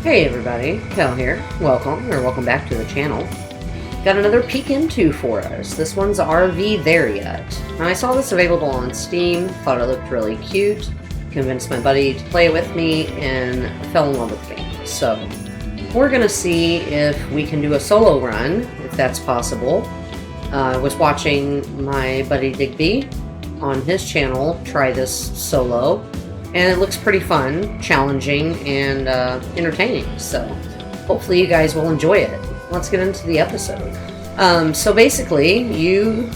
Hey everybody, Cal here. Welcome back to the channel. Got another peek into for us. This one's RV There Yet. Now I saw this available on Steam, thought it looked really cute, convinced my buddy to play it with me, and fell in love with the game. So, we're gonna see if we can do a solo run, if that's possible. I was watching my buddy Digby on his channel try this solo, and it looks pretty fun, challenging, and entertaining, so hopefully you guys will enjoy it. Let's get into the episode. So basically, you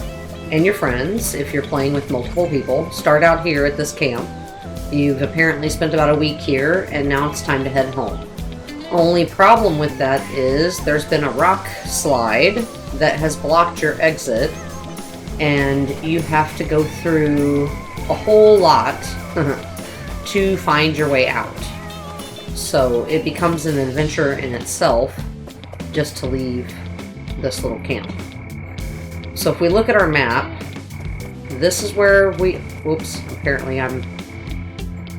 and your friends, if you're playing with multiple people, start out here at this camp. You've apparently spent about a week here, and now it's time to head home. Only problem with that is there's been a rock slide that has blocked your exit, and you have to go through a whole lot to find your way out. So it becomes an adventure in itself just to leave this little camp. So if we look at our map, this is where we... Whoops, apparently I'm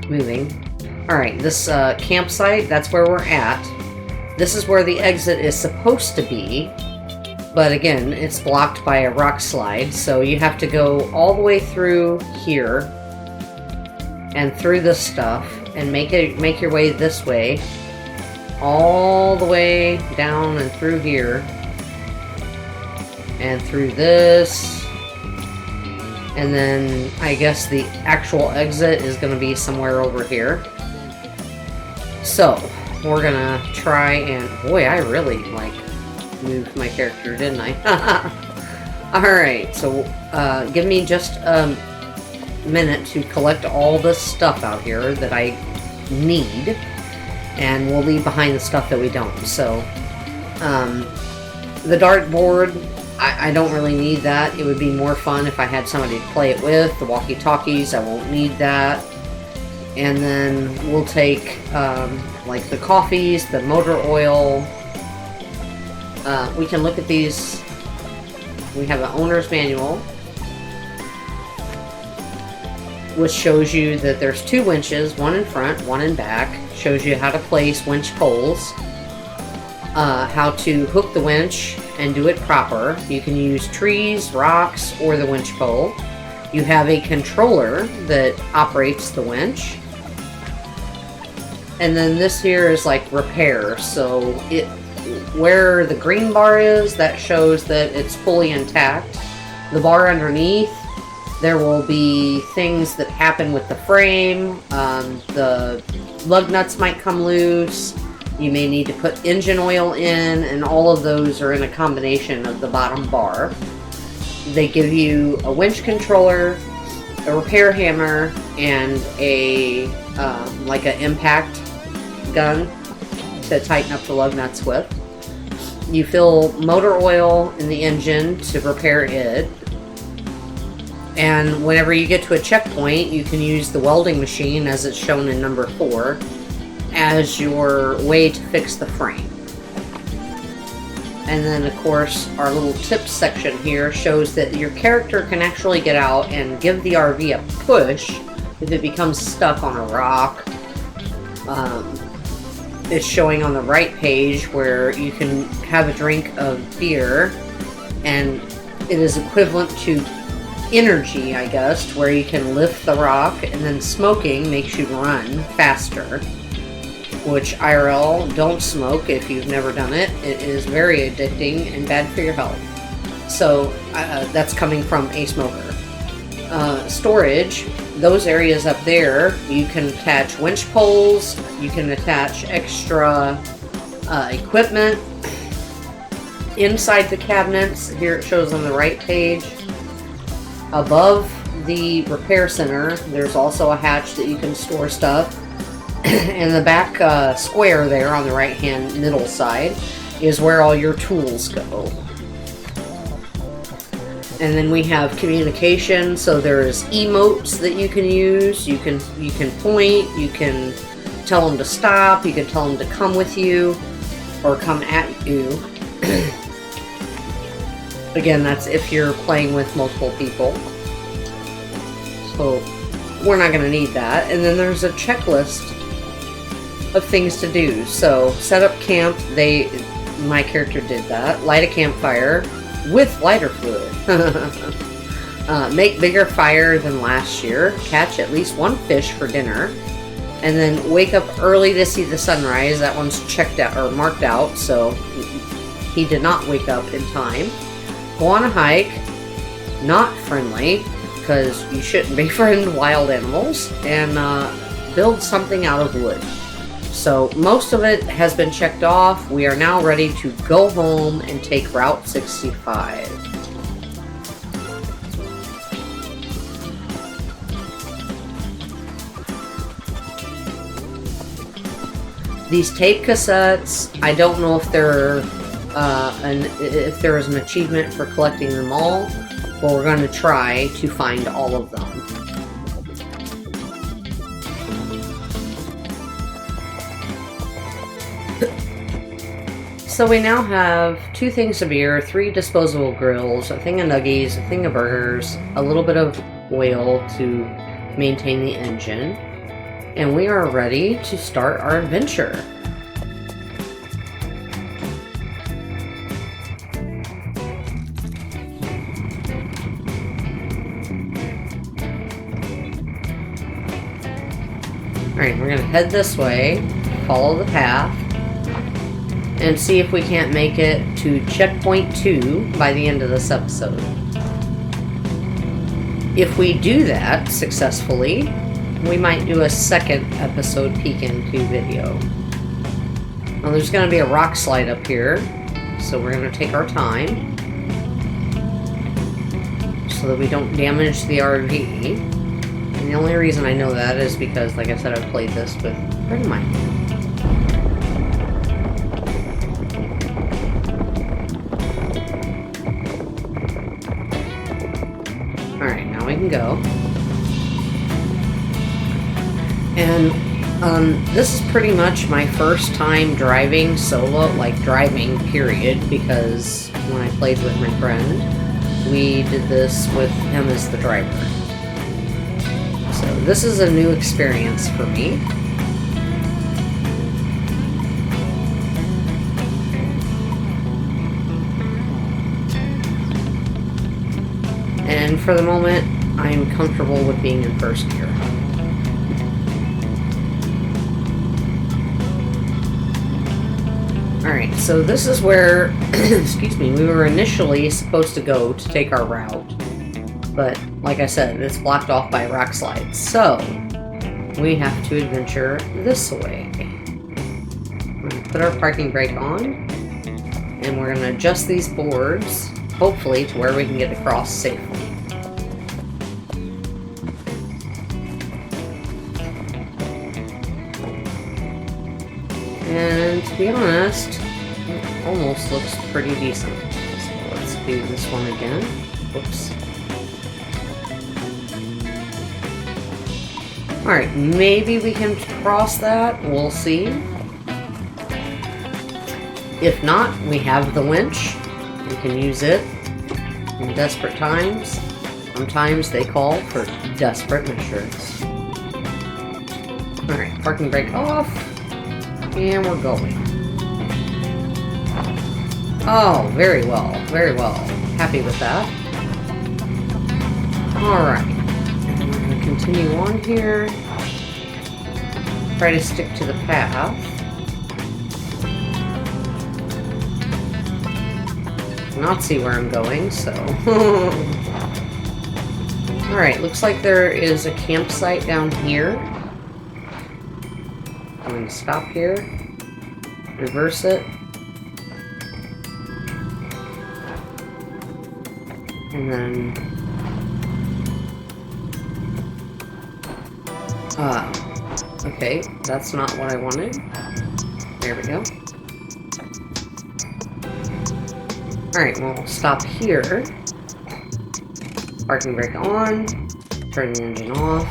moving. Alright, this campsite, that's where we're at. This is where the exit is supposed to be, but again, it's blocked by a rock slide, so you have to go all the way through here and through this stuff, and make your way this way, all the way down and through here, and through this, and then I guess the actual exit is going to be somewhere over here. So we're gonna try and... Boy, I really moved my character, didn't I? Alright, so give me just a minute to collect all this stuff out here that I need, and we'll leave behind the stuff that we don't. So the dartboard, I don't really need that. It would be more fun if I had somebody to play it with. The walkie-talkies, I won't need that. And then we'll take like the coffees, the motor oil. We can look at these. We have an owner's manual, which shows you that there's two winches, one in front, one in back. Shows you how to place winch poles, how to hook the winch and do it proper. You can use trees, rocks, or the winch pole. You have a controller that operates the winch. And then this here is like repair, so where the green bar is, that shows that it's fully intact. The bar underneath, there will be things that happen with the frame. The lug nuts might come loose. You may need to put engine oil in, and all of those are in a combination of the bottom bar. They give you a winch controller, a repair hammer, and a like an impact gun to tighten up the lug nuts with. You fill motor oil in the engine to repair it. And whenever you get to a checkpoint, you can use the welding machine, as it's shown in number 4, as your way to fix the frame. And then, of course, our little tips section here shows that your character can actually get out and give the RV a push if it becomes stuck on a rock. It's showing on the right page where you can have a drink of beer, and it is equivalent to energy, I guess, where you can lift the rock, and then smoking makes you run faster, which IRL, don't smoke if you've never done it. It is very addicting and bad for your health. So that's coming from a smoker. Storage, those areas up there, you can attach winch poles, you can attach extra equipment inside the cabinets. Here it shows on the right page. Above the repair center, there's also a hatch that you can store stuff. And the back square there on the right hand middle side is where all your tools go. And then we have communication, so there's emotes that you can use. You can point, you can tell them to stop, you can tell them to come with you or come at you. Again, that's if you're playing with multiple people. So we're not going to need that. And then there's a checklist of things to do. So set up camp, my character did that. Light a campfire with lighter fluid. Make bigger fire than last year. Catch at least one fish for dinner. And then wake up early to see the sunrise. That one's checked out or marked out, so he did not wake up in time. Go on a hike. Not friendly, because you shouldn't befriend wild animals. And build something out of wood. So most of it has been checked off. We are now ready to go home and take Route 65. These tape cassettes, I don't know if there is an achievement for collecting them all, but we're going to try to find all of them. So we now have 2 things of beer, 3 disposable grills, a thing of nuggies, a thing of burgers, a little bit of oil to maintain the engine, and we are ready to start our adventure. Alright, we're going to head this way, follow the path, and see if we can't make it to checkpoint 2 by the end of this episode. If we do that successfully, we might do a second episode peek into video. Now there's going to be a rock slide up here, so we're going to take our time so that we don't damage the RV. And the only reason I know that is because, like I said, I've played this with a friend of mine. Alright, now we can go. And this is pretty much my first time driving solo, like driving, period, because when I played with my friend, we did this with him as the driver. So this is a new experience for me. And for the moment, I'm comfortable with being in first gear. Alright, so this is where, excuse me, we were initially supposed to go to take our route. But, like I said, it's blocked off by rock slides. So, we have to adventure this way. We're going to put our parking brake on. And we're going to adjust these boards, hopefully, to where we can get across safely. And to be honest, it almost looks pretty decent. So let's do this one again. Whoops. Alright, maybe we can cross that. We'll see. If not, we have the winch. We can use it in desperate times. Sometimes they call for desperate measures. Alright, parking brake off. And we're going. Oh, very well. Very well. Happy with that. Alright. And we're going to continue on here. Try to stick to the path. Not see where I'm going, so. Alright, looks like there is a campsite down here. I'm going to stop here, reverse it, and then, okay, that's not what I wanted. There we go. Alright, we'll stop here, parking brake on, turn the engine off,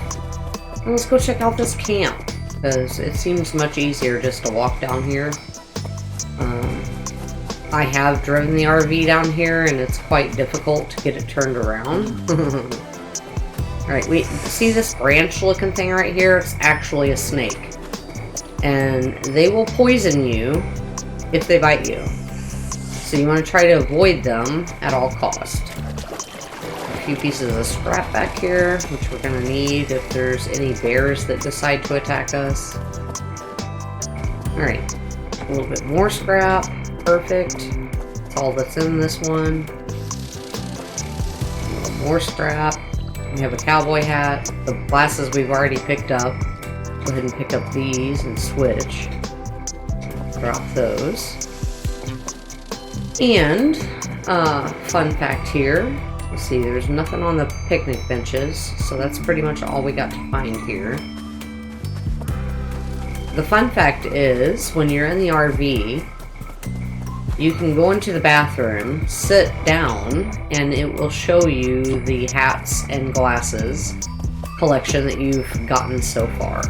and let's go check out this camp. Because it seems much easier just to walk down here. I have driven the RV down here, and it's quite difficult to get it turned around. Alright, see this branch-looking thing right here? It's actually a snake. and they will poison you if they bite you. So you want to try to avoid them at all costs. A few pieces of scrap back here, which we're going to need if there's any bears that decide to attack us. Alright, a little bit more scrap. Perfect. That's all that's in this one. A little more scrap. We have a cowboy hat. The glasses we've already picked up. Go ahead and pick up these and switch. Drop those. And, fun fact here. Let's see, there's nothing on the picnic benches, so that's pretty much all we got to find here. The fun fact is, when you're in the RV, you can go into the bathroom, sit down, and it will show you the hats and glasses collection that you've gotten so far.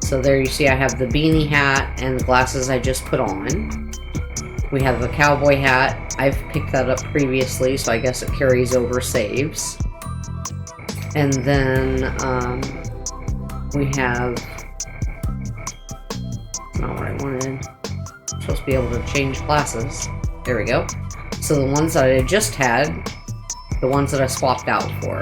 So there you see I have the beanie hat and the glasses I just put on. We have the cowboy hat. I've picked that up previously, so I guess it carries over saves. And then we have... not what I wanted. I'm supposed to be able to change classes. There we go. So the ones that I just had, the ones that I swapped out for.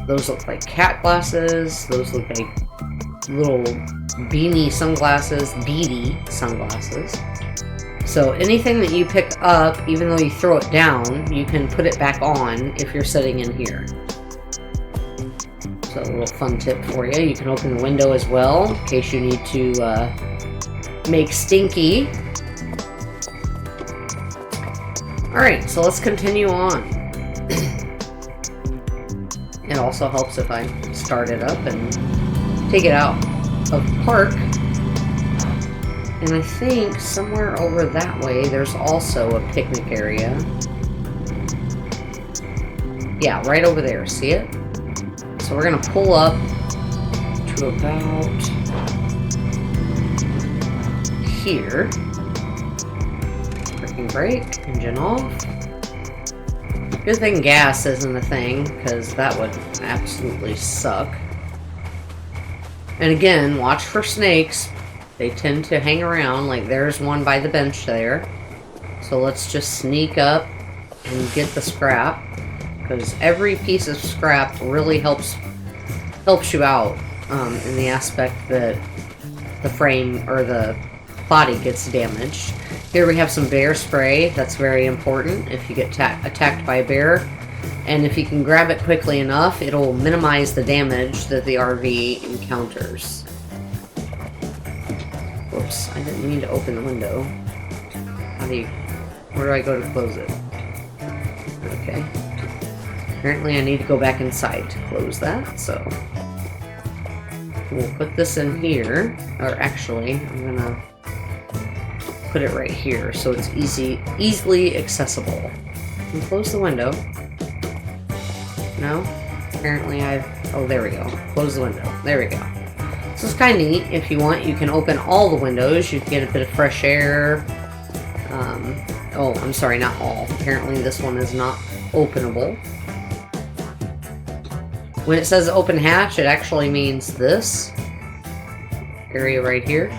Those look like cat glasses. Those look like little beanie sunglasses, beady sunglasses. So anything that you pick up, even though you throw it down, you can put it back on if you're sitting in here. So a little fun tip for you. You can open the window as well, in case you need to make stinky. Alright, so let's continue on. It also helps if I start it up and take it out of park. And I think somewhere over that way there's also a picnic area. Yeah, right over there. See it? So we're going to pull up to about here. Parking brake, engine off. Good thing gas isn't a thing, because that would absolutely suck. And again, watch for snakes. They tend to hang around, like there's one by the bench there. So let's just sneak up and get the scrap, because every piece of scrap really helps you out in the aspect that the frame or the body gets damaged. Here we have some bear spray. That's very important if you get attacked by a bear. And if you can grab it quickly enough, it'll minimize the damage that the RV encounters. Whoops, I didn't mean to open the window. Where do I go to close it? Okay. Apparently I need to go back inside to close that, so we'll put this in here. Or actually, I'm gonna put it right here so it's easily accessible. And close the window. No? Apparently oh, there we go. Close the window. There we go. So it's kind of neat. If you want, you can open all the windows. You can get a bit of fresh air. Oh, I'm sorry, not all. Apparently this one is not openable. When it says open hatch, it actually means this area right here.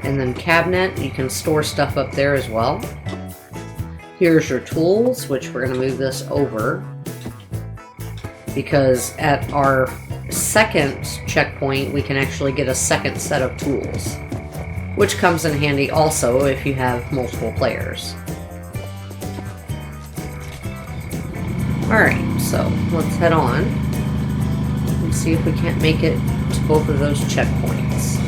And then cabinet, you can store stuff up there as well. Here's your tools, which we're going to move this over, because at our second checkpoint, we can actually get a second set of tools, which comes in handy also if you have multiple players. Alright, so let's head on and see if we can't make it to both of those checkpoints.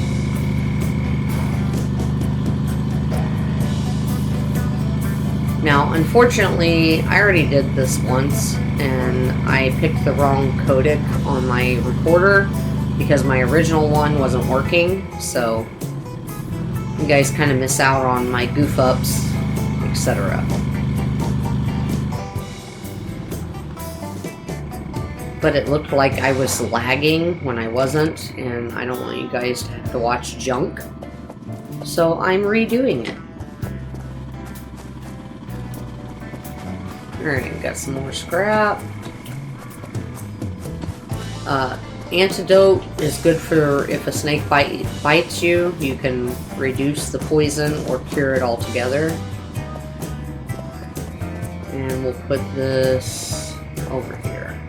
Now, unfortunately, I already did this once, and I picked the wrong codec on my recorder because my original one wasn't working, so you guys kind of miss out on my goof ups, etc. But it looked like I was lagging when I wasn't, and I don't want you guys to have to watch junk, so I'm redoing it. Alright, got some more scrap. Antidote is good for if a snake bites you. You can reduce the poison or cure it altogether. And we'll put this over here.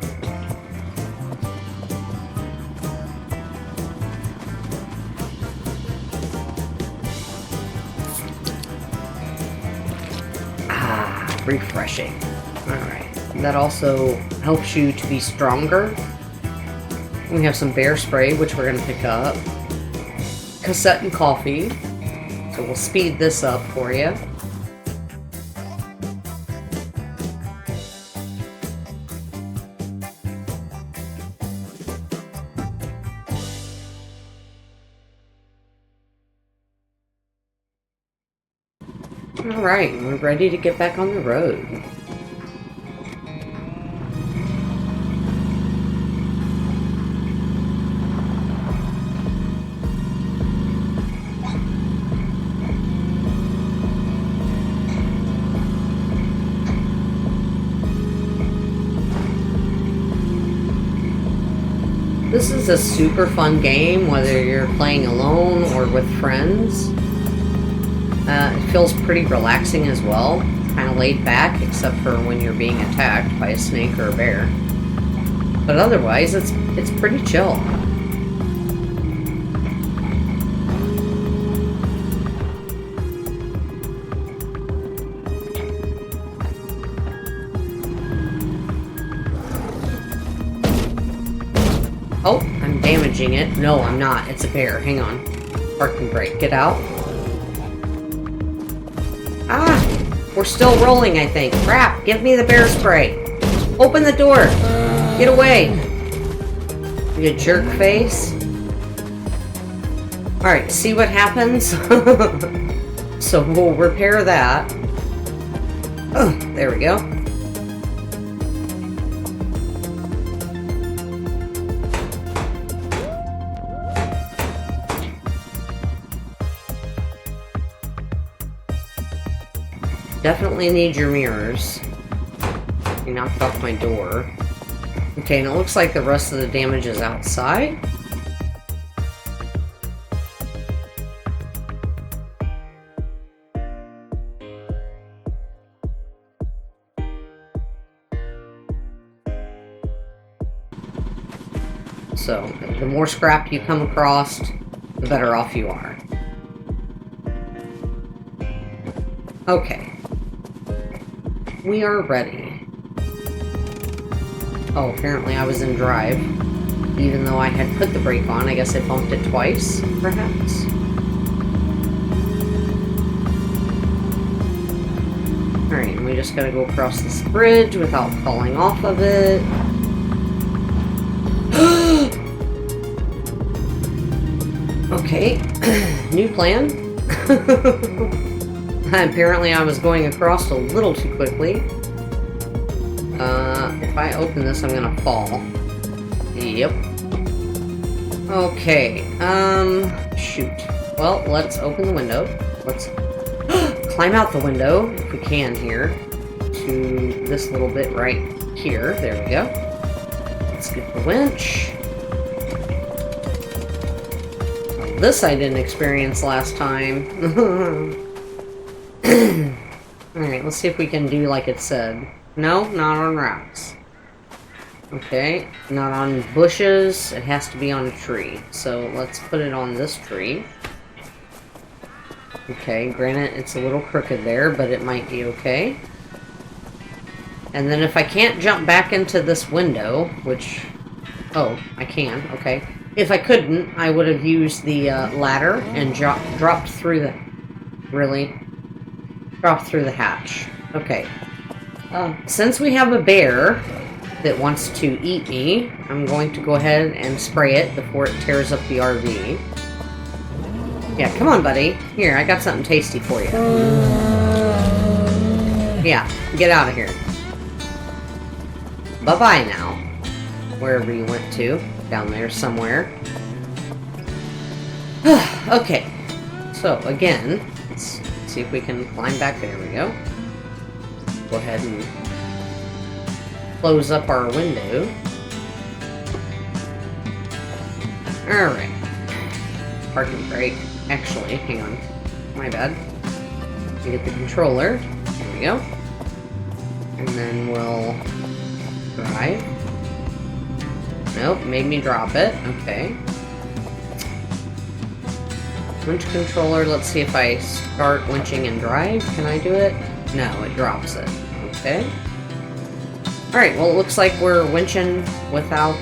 Ah, refreshing. Alright. That also helps you to be stronger. We have some bear spray, which we're going to pick up. Cassette and coffee. So we'll speed this up for you. Alright, we're ready to get back on the road. This is a super fun game, whether you're playing alone or with friends. It feels pretty relaxing as well, kind of laid back, except for when you're being attacked by a snake or a bear. But otherwise, it's pretty chill. Oh, I'm damaging it. No, I'm not. It's a bear. Hang on. Parking brake. Get out. Ah! We're still rolling, I think. Crap! Give me the bear spray. Open the door. Get away. You jerk face. Alright, see what happens? So we'll repair that. Oh, there we go. Definitely need your mirrors. You knocked off my door. Okay, and it looks like the rest of the damage is outside. So, the more scrap you come across, the better off you are. Okay. We are ready. Oh, apparently I was in drive. Even though I had put the brake on, I guess I bumped it twice, perhaps. Alright, and we just gotta go across this bridge without falling off of it. Okay, new plan. Apparently I was going across a little too quickly. If I open this, I'm gonna fall. Yep. Okay, shoot. Well, let's open the window. Let's climb out the window, if we can here, to this little bit right here. There we go. Let's get the winch. Well, this I didn't experience last time. Alright, let's see if we can do like it said. No, not on rocks. Okay, not on bushes. It has to be on a tree. So let's put it on this tree. Okay, granted it's a little crooked there, but it might be okay. And then if I can't jump back into this window, which... Oh, I can, okay. If I couldn't, I would have used the ladder and dropped through the... Really? Dropped through the hatch. Okay. Since we have a bear that wants to eat me, I'm going to go ahead and spray it before it tears up the RV. Yeah, come on, buddy. Here, I got something tasty for you. Yeah, get out of here. Bye-bye now. Wherever you went to. Down there somewhere. Okay. So, again, let's see if we can climb back. There we go. Go ahead and close up our window. Alright. Parking brake. Actually, hang on. My bad. We get the controller. There we go. And then we'll drive. Nope, made me drop it. Okay. Winch controller. Let's see if I start winching and drive. Can I do it? No, it drops it. Okay. Alright, well it looks like we're winching without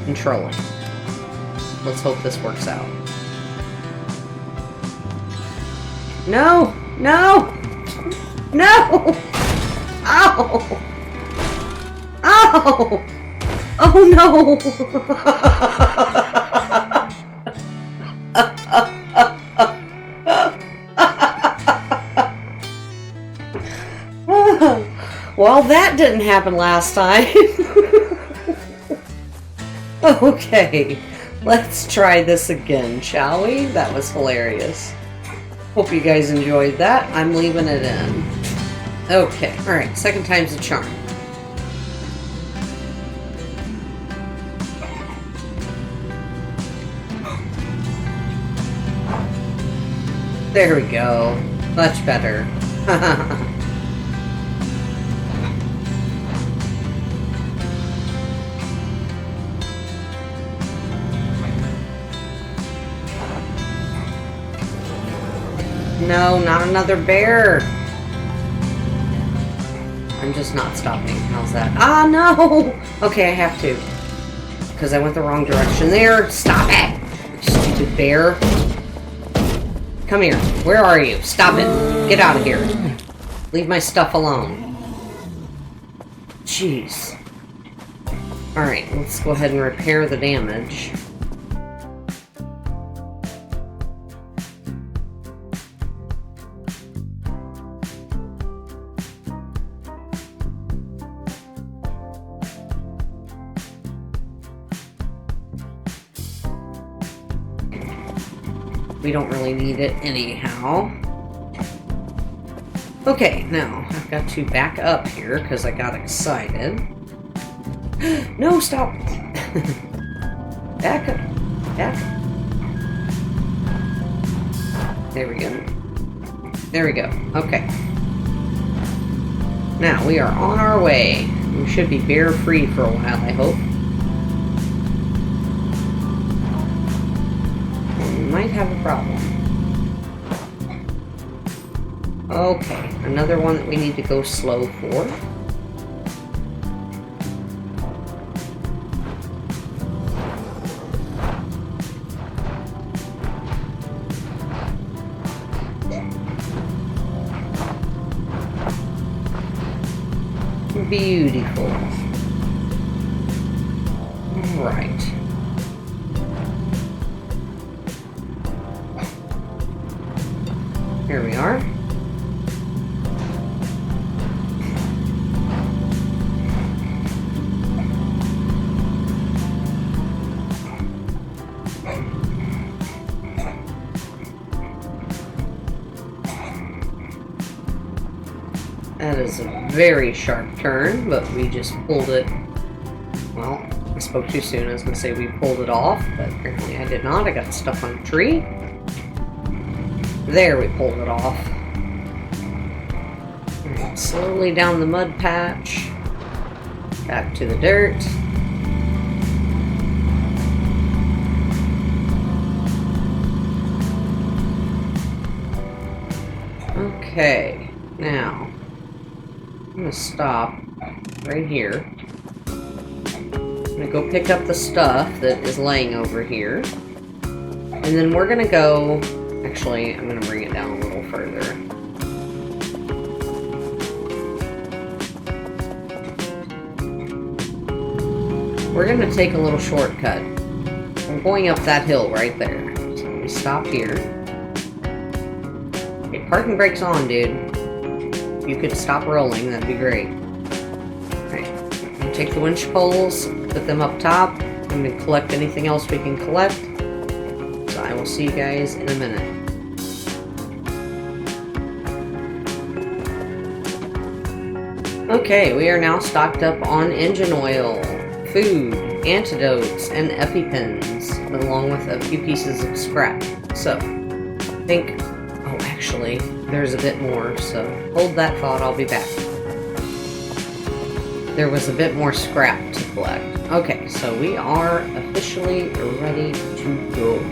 controlling. Let's hope this works out. No! No! No! Ow! Ow! Oh no! Well, that didn't happen last time. Okay, let's try this again, shall we? That was hilarious. Hope you guys enjoyed that. I'm leaving it in. Okay, alright, second time's a charm. There we go. Much better. No, not another bear. I'm just not stopping. How's that? Ah, no! Okay, I have to. Because I went the wrong direction there. Stop it! Stupid bear. Come here. Where are you? Stop it. Get out of here. Leave my stuff alone. Jeez. Alright, let's go ahead and repair the damage. We don't really need it anyhow. Okay, now I've got to back up here because I got excited. No, stop! Back up. Back. There we go. There we go. Okay. Now we are on our way. We should be bear free for a while, I hope. Might have a problem. Okay, another one that we need to go slow for. Beautiful. Right. Here we are. That is a very sharp turn, but we just pulled it. Well, I spoke too soon. I was going to say we pulled it off, but apparently I did not. I got stuck on a tree. There, we pulled it off. Right, slowly down the mud patch. Back to the dirt. Okay, now I'm gonna stop right here. I'm gonna go pick up the stuff that is laying over here. And then we're gonna go. Actually, I'm going to bring it down a little further. We're going to take a little shortcut. I'm going up that hill right there. So let me stop here. Okay, parking brake's on, dude. If you could stop rolling, that'd be great. Alright, I'm going to take the winch poles, put them up top. I'm going to collect anything else we can collect. So I will see you guys in a minute. Okay, we are now stocked up on engine oil, food, antidotes, and EpiPens, along with a few pieces of scrap. So, I think... Oh, actually, there's a bit more, so hold that thought, I'll be back. There was a bit more scrap to collect. Okay, so we are officially ready to go.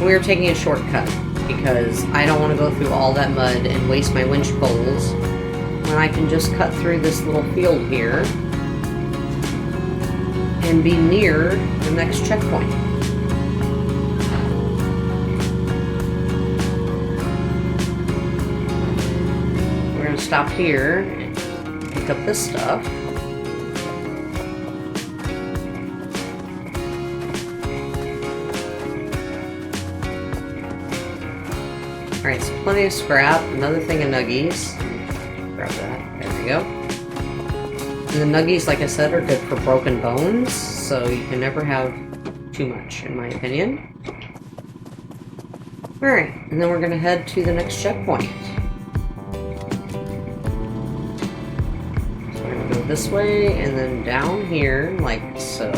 We're taking a shortcut because I don't want to go through all that mud and waste my winch poles when I can just cut through this little field here and be near the next checkpoint. We're going to stop here and pick up this stuff. Alright, so plenty of scrap, another thing of nuggies. Grab that, there we go. And the nuggies, like I said, are good for broken bones, so you can never have too much, in my opinion. Alright, and then we're going to head to the next checkpoint. So we're going to go this way, and then down here, like so.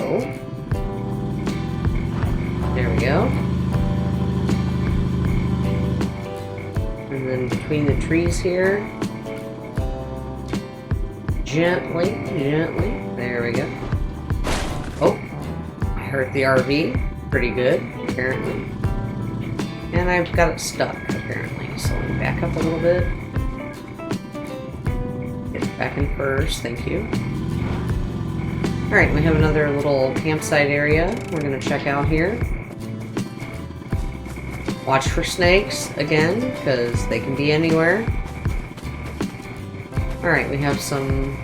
There we go. And then between the trees here, gently, there we go. Oh, I hurt the RV pretty good, apparently. And I've got it stuck, apparently. So let me back up a little bit. Get it back in first, thank you. Alright, we have another little campsite area we're going to check out here. Watch for snakes, again, because they can be anywhere. Alright, we have some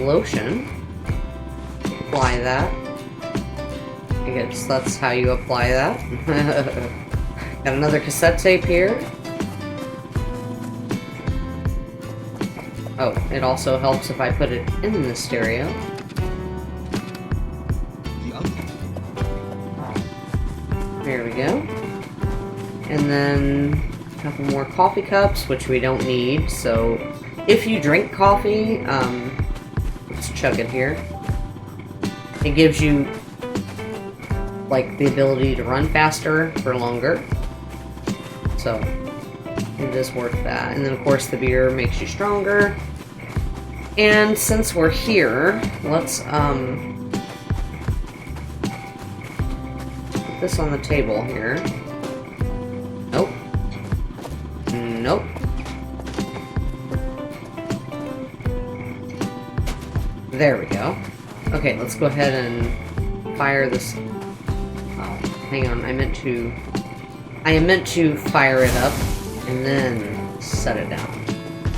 lotion. Apply that. I guess that's how you apply that. Got another cassette tape here. Oh, it also helps if I put it in the stereo. There we go. And then a couple more coffee cups, which we don't need. So if you drink coffee, let's chug it here. It gives you like the ability to run faster for longer. So it is worth that. And then of course the beer makes you stronger. And since we're here, let's this on the table here. Nope. Nope. There we go. Okay, let's go ahead and fire this. Oh, hang on. I am meant to fire it up and then set it down.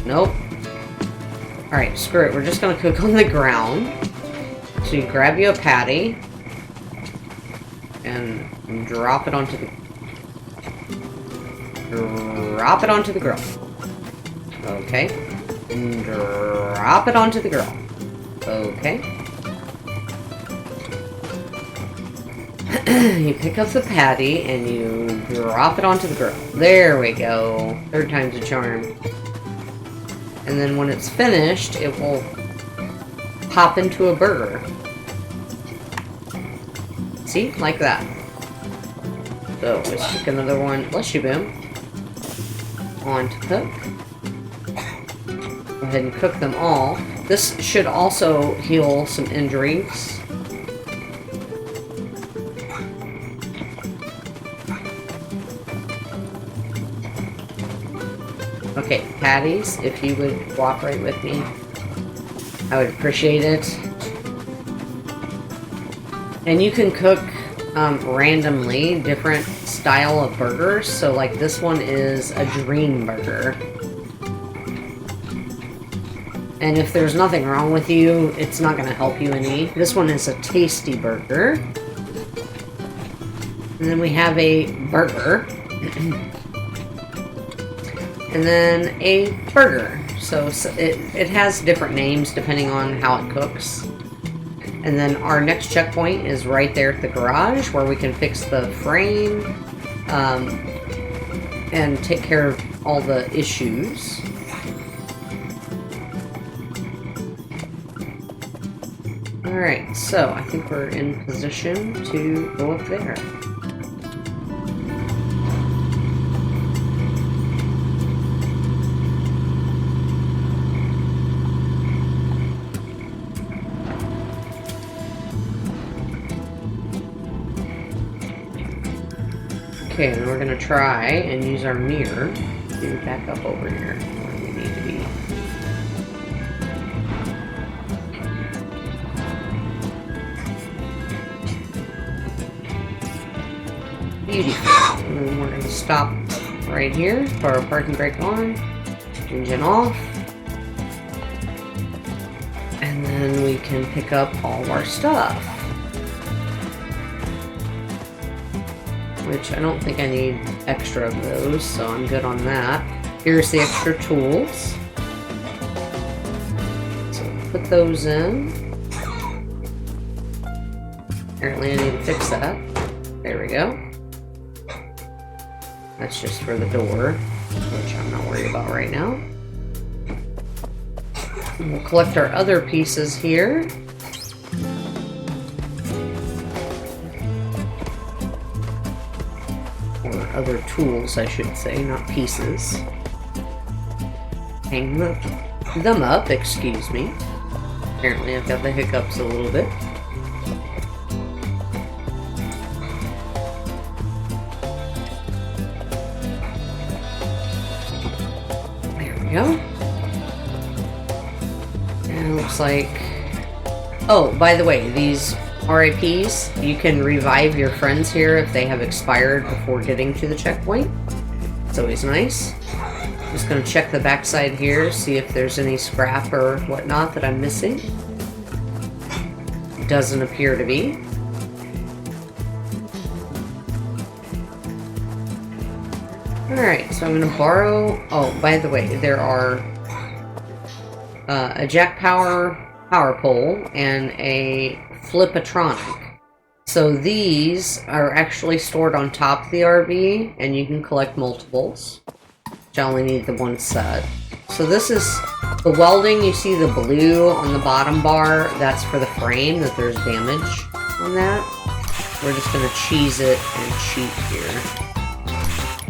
Nope. Alright, screw it. We're just gonna cook on the ground. So you grab you a patty and drop it onto the grill. Okay. And drop it onto the grill. Okay. You pick up the patty and you drop it onto the grill. There we go. Third time's a charm. And then when it's finished, it will pop into a burger. See? Like that. So, let's stick another one. Bless you, Boom. On to cook. Go ahead and cook them all. This should also heal some injuries. Okay, patties, if you would cooperate with me, I would appreciate it. And you can cook randomly different style of burgers. So like this one is a dream burger. And if there's nothing wrong with you, it's not going to help you any. This one is a tasty burger. And then we have a burger. And then a burger. So it has different names depending on how it cooks. And then our next checkpoint is right there at the garage where we can fix the frame and take care of all the issues. Alright, so I think we're in position to go up there. Okay, and we're gonna try and use our mirror to back up over here where we need to be. Beautiful. And then we're gonna stop right here, put our parking brake on, engine off, and then we can pick up all of our stuff. Which I don't think I need extra of those, so I'm good on that. Here's the extra tools. So put those in. Apparently I need to fix that. There we go. That's just for the door, which I'm not worried about right now. And we'll collect our other pieces here. Other tools, I should say, not pieces. Hang them up, excuse me. Apparently I've got the hiccups a little bit. There we go. And it looks like... Oh, by the way, these RIPs, you can revive your friends here if they have expired before getting to the checkpoint. It's always nice. Just gonna check the backside here, see if there's any scrap or whatnot that I'm missing. Doesn't appear to be. Alright, so I'm gonna borrow... Oh, by the way, there are a jack power pole and a flipatronic. So these are actually stored on top of the RV, and you can collect multiples, which I only need the one set. So this is the welding. You see the blue on the bottom bar, that's for the frame, that there's damage on that. We're just going to cheese it and cheat here.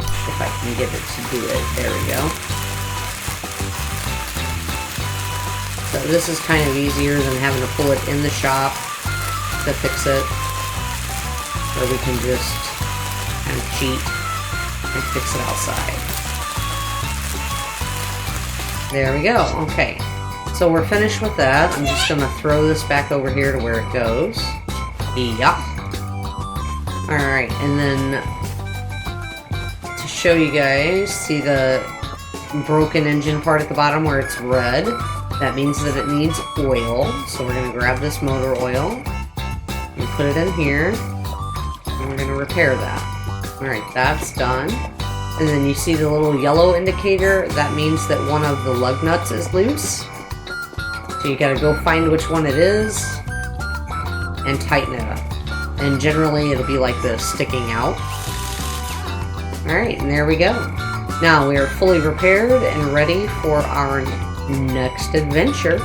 If I can get it to do it. There we go. So this is kind of easier than having to pull it in the shop to fix it, or we can just kind of cheat and fix it outside. There we go. Okay, so we're finished with that. I'm just gonna throw this back over here to where it goes. Yup. Alright, and then to show you guys, see the broken engine part at the bottom where it's red? That means that it needs oil, so we're gonna grab this motor oil and put it in here, and we're going to repair that. Alright, that's done. And then you see the little yellow indicator, that means that one of the lug nuts is loose. So you gotta go find which one it is, and tighten it up. And generally it'll be like this, sticking out. Alright, and there we go. Now we are fully repaired and ready for our next adventure,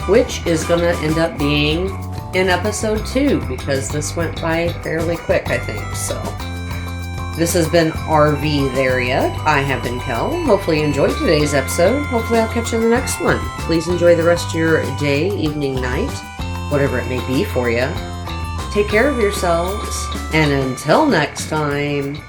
which is going to end up being in episode 2, because this went by fairly quick, I think. So this has been RV There Yet. I have been Kel. Hopefully you enjoyed today's episode. Hopefully I'll catch you in the next one. Please enjoy the rest of your day, evening, night, whatever it may be for you. Take care of yourselves, and until next time,